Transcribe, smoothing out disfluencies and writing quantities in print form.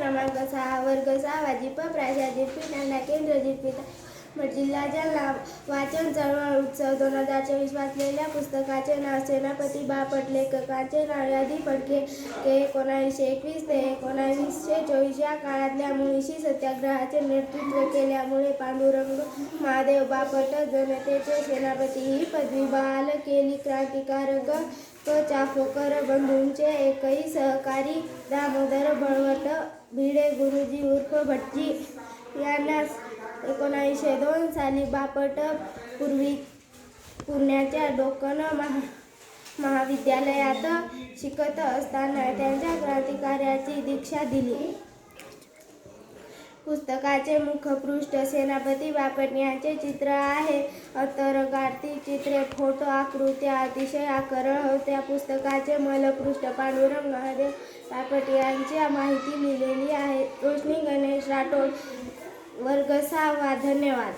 क्रमांक 6 वर्ग 6 जीप प्राचार्य पीठांना केंद्र जिल्हा जिल्हा जालना वाचन चळवळ उत्सव 2024 वाचलेल्या पुस्तकाचे नाव सेनापती बापट लेखकाचे नाव यादी फडके 1921 ते 1924 या काळातल्या मुळशी सत्याग्रहाचे नेतृत्व केल्यामुळे पांडुरंग महादेव बापट जनतेचे सेनापती ही पदवी बहाल केली. क्रांतिकारक चाफेकर बंधूंचे एकही सहकारी दामोदर बळवंत भिडे गुरुजी उर्फ भटजी यांना 1902 साली बापट पुण्याच्या डेक्कन महाविद्यालयात शिकत असताना त्यांच्या क्रांतिकार्याची दीक्षा दिली. पुस्तकाचे मुखपृष्ठ सेनापती बापट यांचे चित्र आहे. अंतर्गातील चित्रे, फोटो, आकृत्या अतिशय आकर्षक होत्या. पुस्तकाचे मूलपृष्ठ पांडुरंग महादेव बापट यांची माहिती लिहिलेली आहे. रोशनी गणेश राठोड, वर्ग 6. धन्यवाद.